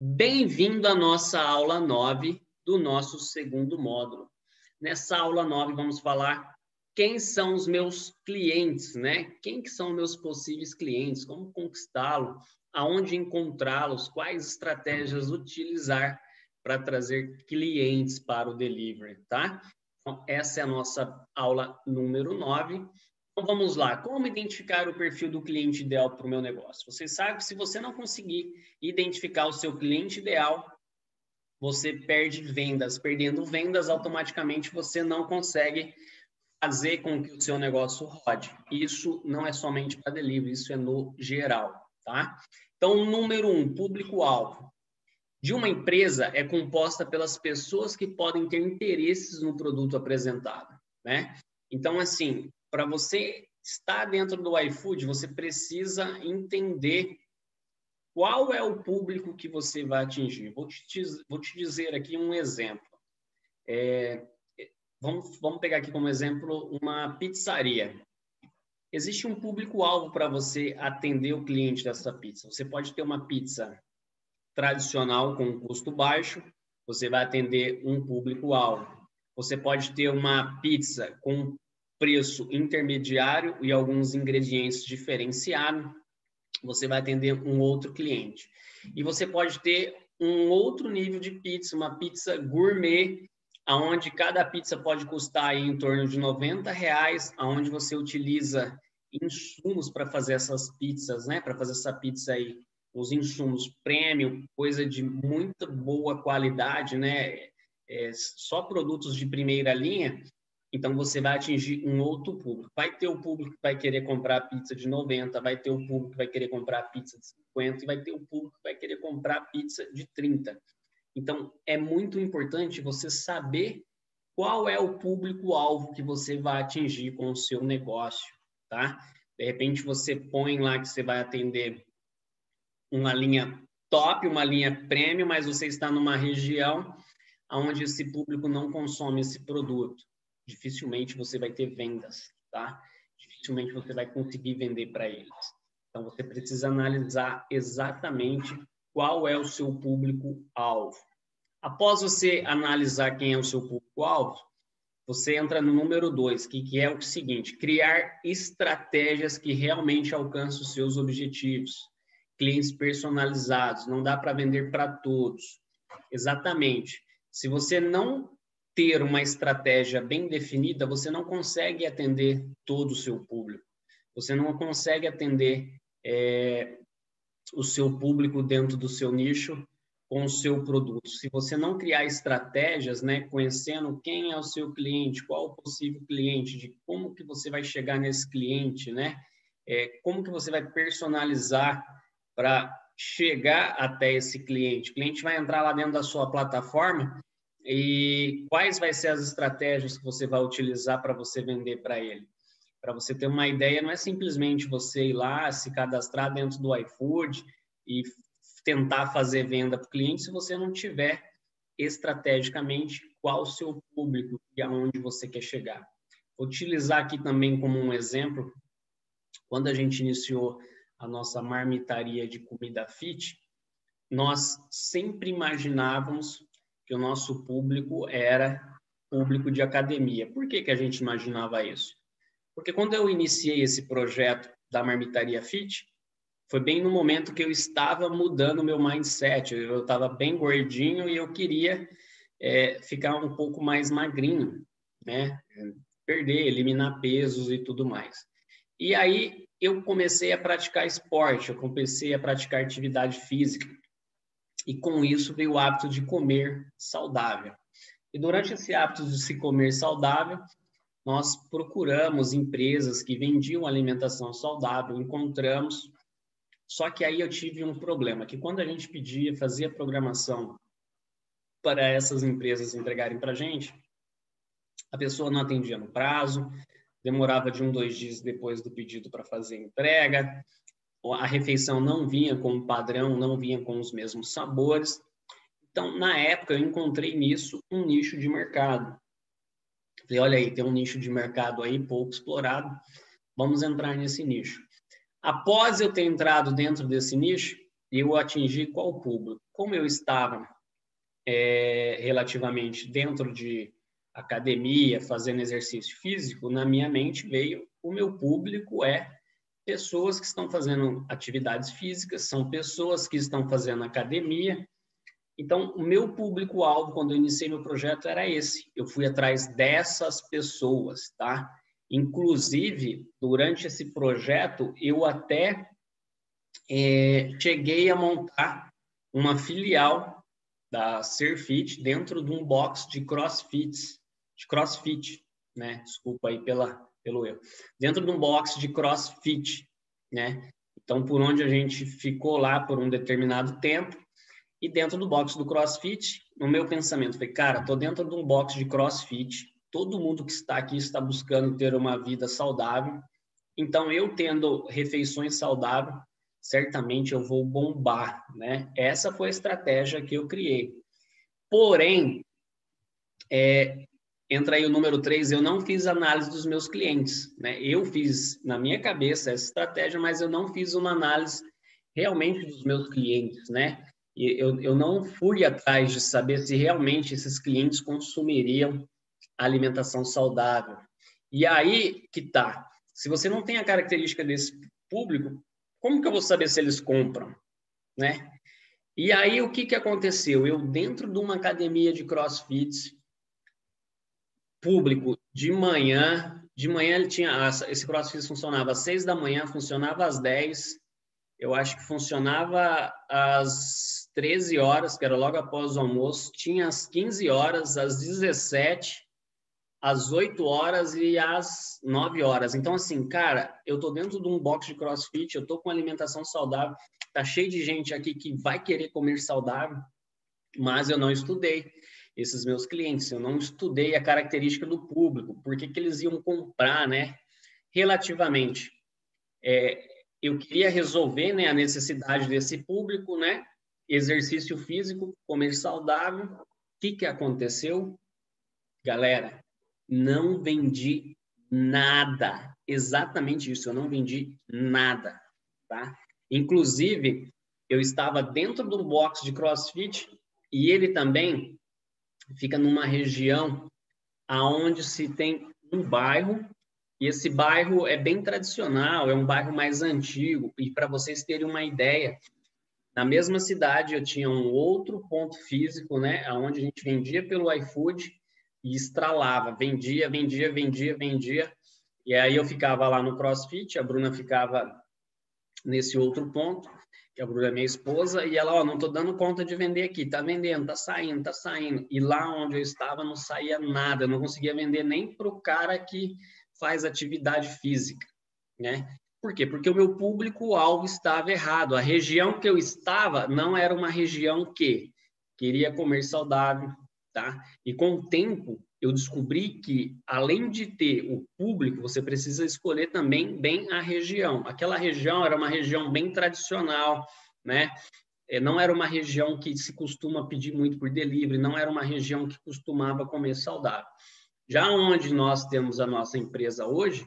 Bem-vindo à nossa aula 9 do nosso segundo módulo. Nessa aula 9 vamos falar quem são os meus clientes, né? Quem que são meus possíveis clientes, como conquistá-los, aonde encontrá-los, quais estratégias utilizar para trazer clientes para o delivery, tá? Então, essa é a nossa aula número 9. Então, vamos lá. Como identificar o perfil do cliente ideal para o meu negócio? Você sabe que se você não conseguir identificar o seu cliente ideal, você perde vendas. Perdendo vendas, automaticamente você não consegue fazer com que o seu negócio rode. Isso não é somente para delivery, isso é no geral, tá? Então, número 1, público-alvo de uma empresa é composta pelas pessoas que podem ter interesses no produto apresentado, né? Então, assim, para você estar dentro do iFood, você precisa entender qual é o público que você vai atingir. Vou te dizer aqui um exemplo. Vamos pegar aqui como exemplo uma pizzaria. Existe um público-alvo para você atender o cliente dessa pizza. Você pode ter uma pizza tradicional com custo baixo, você vai atender um público-alvo. Você pode ter uma pizza com preço intermediário e alguns ingredientes diferenciados, você vai atender um outro cliente. E você pode ter um outro nível de pizza, uma pizza gourmet, aonde cada pizza pode custar aí em torno de R$ 90, aonde você utiliza insumos para fazer essas pizzas, né? Para fazer essa pizza aí, os insumos premium, coisa de muita boa qualidade, né? Só produtos de primeira linha. Então, você vai atingir um outro público. Vai ter o público que vai querer comprar pizza de 90, vai ter o público que vai querer comprar pizza de 50 e vai ter o público que vai querer comprar pizza de 30. Então, é muito importante você saber qual é o público-alvo que você vai atingir com o seu negócio, tá? De repente, você põe lá que você vai atender uma linha top, uma linha premium, mas você está numa região onde esse público não consome esse produto. Dificilmente você vai ter vendas, tá? Dificilmente você vai conseguir vender para eles. Então, você precisa analisar exatamente qual é o seu público-alvo. Após você analisar quem é o seu público-alvo, você entra no número 2, que é o seguinte: criar estratégias que realmente alcancem os seus objetivos. Clientes personalizados, não dá para vender para todos. Exatamente. Se você não ter uma estratégia bem definida, você não consegue atender todo o seu público. Você não consegue atender o seu público dentro do seu nicho com o seu produto. Se você não criar estratégias, né, conhecendo quem é o seu cliente, qual o possível cliente, de como que você vai chegar nesse cliente, né, como que você vai personalizar para chegar até esse cliente. O cliente vai entrar lá dentro da sua plataforma e quais vai ser as estratégias que você vai utilizar para você vender para ele. Para você ter uma ideia, não é simplesmente você ir lá, se cadastrar dentro do iFood e tentar fazer venda para o cliente se você não tiver estrategicamente qual o seu público e aonde você quer chegar. Vou utilizar aqui também como um exemplo, quando a gente iniciou a nossa marmitaria de comida fit, nós sempre imaginávamos que o nosso público era público de academia. Por que a gente imaginava isso? Porque quando eu iniciei esse projeto da marmitaria fit, foi bem no momento que eu estava mudando o meu mindset. Eu estava bem gordinho e eu queria ficar um pouco mais magrinho, né? Perder, eliminar pesos e tudo mais. E aí eu comecei a praticar esporte, eu comecei a praticar atividade física. E com isso veio o hábito de comer saudável. E durante esse hábito de se comer saudável, nós procuramos empresas que vendiam alimentação saudável, encontramos. Só que aí eu tive um problema, que quando a gente pedia, fazia programação para essas empresas entregarem para a gente, a pessoa não atendia no prazo, demorava de 1, 2 dias depois do pedido para fazer a entrega, a refeição não vinha com padrão, não vinha com os mesmos sabores. Então, na época, eu encontrei nisso um nicho de mercado. Falei, olha aí, tem um nicho de mercado aí pouco explorado, vamos entrar nesse nicho. Após eu ter entrado dentro desse nicho, eu atingi qual público? Como eu estava relativamente dentro de academia, fazendo exercício físico, na minha mente veio o meu público pessoas que estão fazendo atividades físicas, são pessoas que estão fazendo academia. Então, o meu público-alvo, quando eu iniciei meu projeto, era esse. Eu fui atrás dessas pessoas, tá? Inclusive, durante esse projeto, eu até cheguei a montar uma filial da Serfit dentro de um box de CrossFit, né? Desculpa aí pelo erro. Dentro de um box de CrossFit, né? Então, por onde a gente ficou lá por um determinado tempo, e dentro do box do CrossFit, no meu pensamento, falei, cara, tô dentro de um box de CrossFit, todo mundo que está aqui está buscando ter uma vida saudável, então eu tendo refeições saudáveis, certamente eu vou bombar, né? Essa foi a estratégia que eu criei. Porém, entra aí o número 3, eu não fiz análise dos meus clientes, né? Eu fiz na minha cabeça essa estratégia, mas eu não fiz uma análise realmente dos meus clientes, né? E eu não fui atrás de saber se realmente esses clientes consumiriam alimentação saudável. E aí que tá. Se você não tem a característica desse público, como que eu vou saber se eles compram, né? E aí o que aconteceu? Eu dentro de uma academia de CrossFit público de manhã ele tinha esse CrossFit funcionava às 6 da manhã, funcionava às 10. Eu acho que funcionava às 13 horas, que era logo após o almoço, tinha às 15 horas, às 17, às 8 horas e às 9 horas. Então, assim, cara, eu tô dentro de um box de CrossFit, eu tô com alimentação saudável, tá cheio de gente aqui que vai querer comer saudável, mas eu não estudei esses meus clientes, eu não estudei a característica do público, por que eles iam comprar, né? Relativamente. Eu queria resolver, né, a necessidade desse público, né? Exercício físico, comer saudável. O que aconteceu? Galera, não vendi nada. Exatamente isso, eu não vendi nada, tá? Inclusive, eu estava dentro do box de CrossFit e ele também fica numa região aonde se tem um bairro, e esse bairro é bem tradicional, é um bairro mais antigo, e para vocês terem uma ideia, na mesma cidade eu tinha um outro ponto físico, né, onde a gente vendia pelo iFood e estralava, vendia, e aí eu ficava lá no CrossFit, a Bruna ficava nesse outro ponto, que a Bruna é minha esposa, e ela, ó, não tô dando conta de vender aqui, tá vendendo, tá saindo. E lá onde eu estava não saía nada, eu não conseguia vender nem pro cara que faz atividade física, né? Por quê? Porque o meu público-alvo estava errado. A região que eu estava não era uma região que queria comer saudável, tá? E com o tempo, eu descobri que, além de ter o público, você precisa escolher também bem a região. Aquela região era uma região bem tradicional, né? Não era uma região que se costuma pedir muito por delivery, não era uma região que costumava comer saudável. Já onde nós temos a nossa empresa hoje,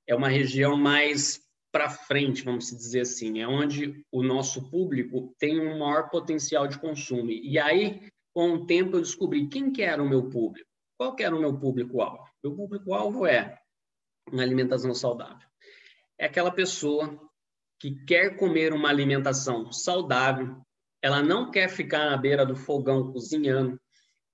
é uma região mais para frente, vamos dizer assim, é onde o nosso público tem um maior potencial de consumo. E aí, com o tempo, eu descobri quem que era o meu público. Qual que era o meu público-alvo? Meu público-alvo é uma alimentação saudável. É aquela pessoa que quer comer uma alimentação saudável, ela não quer ficar na beira do fogão cozinhando,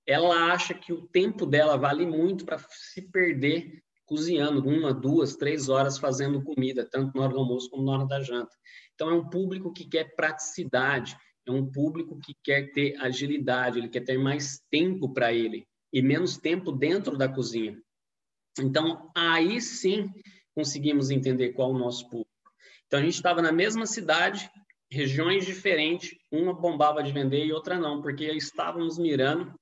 ela acha que o tempo dela vale muito para se perder cozinhando 1, 2, 3 horas fazendo comida, tanto na hora do almoço como na hora da janta. Então, é um público que quer praticidade, é um público que quer ter agilidade, ele quer ter mais tempo para ele e menos tempo dentro da cozinha. Então, aí sim conseguimos entender qual é o nosso público. Então, a gente estava na mesma cidade, regiões diferentes, uma bombava de vender e outra não, porque estávamos mirando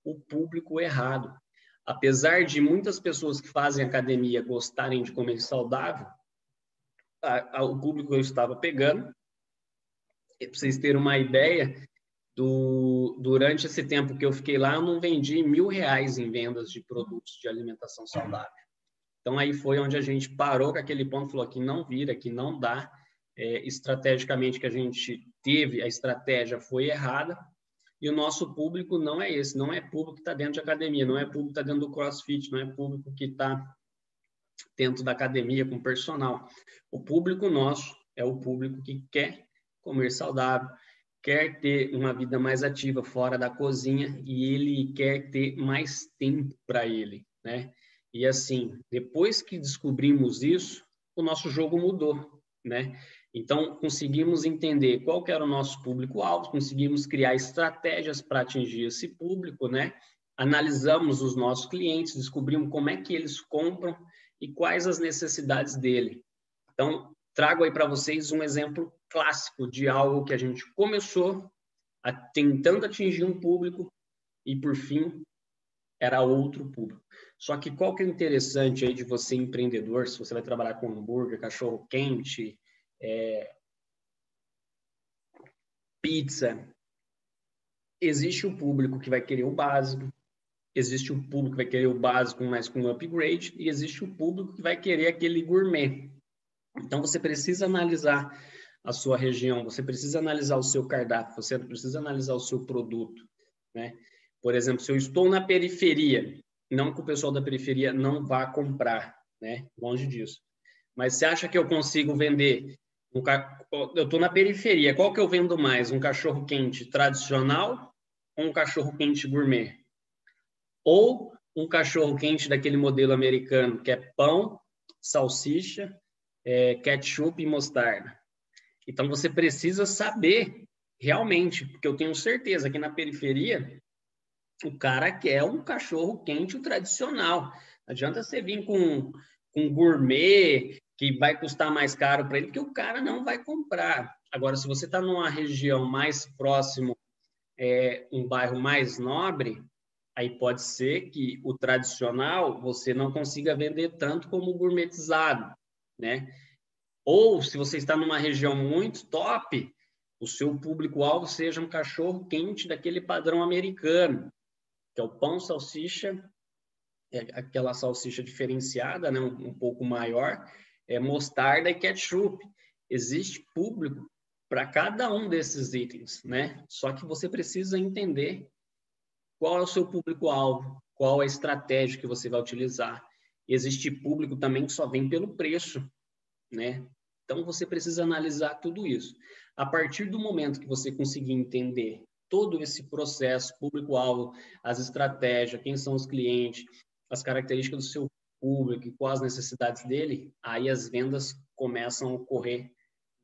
o público errado. Apesar de muitas pessoas que fazem academia gostarem de comer saudável, o público que eu estava pegando, para vocês terem uma ideia, durante esse tempo que eu fiquei lá, eu não vendi R$1.000 em vendas de produtos de alimentação saudável. Então, aí foi onde a gente parou com aquele ponto, falou que não vira, que não dá, estrategicamente que a gente teve, a estratégia foi errada, e o nosso público não é esse, não é público que está dentro de academia, não é público que está dentro do CrossFit, não é público que está dentro da academia com personal. O público nosso é o público que quer comer saudável, quer ter uma vida mais ativa fora da cozinha e ele quer ter mais tempo para ele, né? E assim, depois que descobrimos isso, o nosso jogo mudou, né? Então, conseguimos entender qual que era o nosso público-alvo, conseguimos criar estratégias para atingir esse público, né? Analisamos os nossos clientes, descobrimos como é que eles compram e quais as necessidades dele. Então, trago aí para vocês um exemplo clássico de algo que a gente começou tentando atingir um público e, por fim, era outro público. Só que qual que é o interessante aí de você empreendedor, se você vai trabalhar com hambúrguer, cachorro-quente, pizza, existe o público que vai querer o básico, existe o público que vai querer o básico, mas com upgrade, e existe o público que vai querer aquele gourmet. Então, você precisa analisar a sua região, você precisa analisar o seu cardápio, você precisa analisar o seu produto, né? Por exemplo, se eu estou na periferia, não que o pessoal da periferia não vá comprar, né? Longe disso. Mas você acha que eu consigo vender? Eu estou na periferia, qual que eu vendo mais? Um cachorro-quente tradicional ou um cachorro-quente gourmet? Ou um cachorro-quente daquele modelo americano, que é pão, salsicha, ketchup e mostarda. Então, você precisa saber realmente, porque eu tenho certeza que na periferia, o cara quer um cachorro-quente tradicional. Não adianta você vir com gourmet, que vai custar mais caro para ele, porque o cara não vai comprar. Agora, se você está numa região mais próximo, um bairro mais nobre, aí pode ser que o tradicional você não consiga vender tanto como o gourmetizado, né? Ou, se você está numa região muito top, o seu público-alvo seja um cachorro quente daquele padrão americano, que é o pão, salsicha, aquela salsicha diferenciada, né, um pouco maior, mostarda e ketchup. Existe público para cada um desses itens, né? Só que você precisa entender qual é o seu público-alvo, qual é a estratégia que você vai utilizar. Existe público também que só vem pelo preço, né? Então, você precisa analisar tudo isso. A partir do momento que você conseguir entender todo esse processo, público-alvo, as estratégias, quem são os clientes, as características do seu público e quais as necessidades dele, aí as vendas começam a ocorrer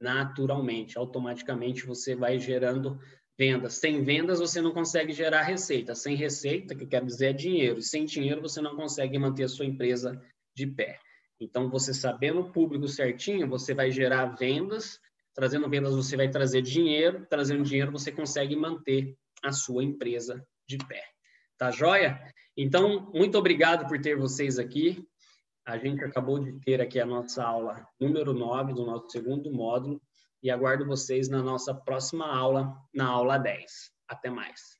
naturalmente. Automaticamente, você vai gerando vendas. Sem vendas, você não consegue gerar receita. Sem receita, que eu quero dizer, é dinheiro. E sem dinheiro, você não consegue manter a sua empresa de pé. Então, você sabendo o público certinho, você vai gerar vendas. Trazendo vendas, você vai trazer dinheiro. Trazendo dinheiro, você consegue manter a sua empresa de pé. Tá joia? Então, muito obrigado por ter vocês aqui. A gente acabou de ter aqui a nossa aula número 9 do nosso segundo módulo e aguardo vocês na nossa próxima aula, na aula 10. Até mais.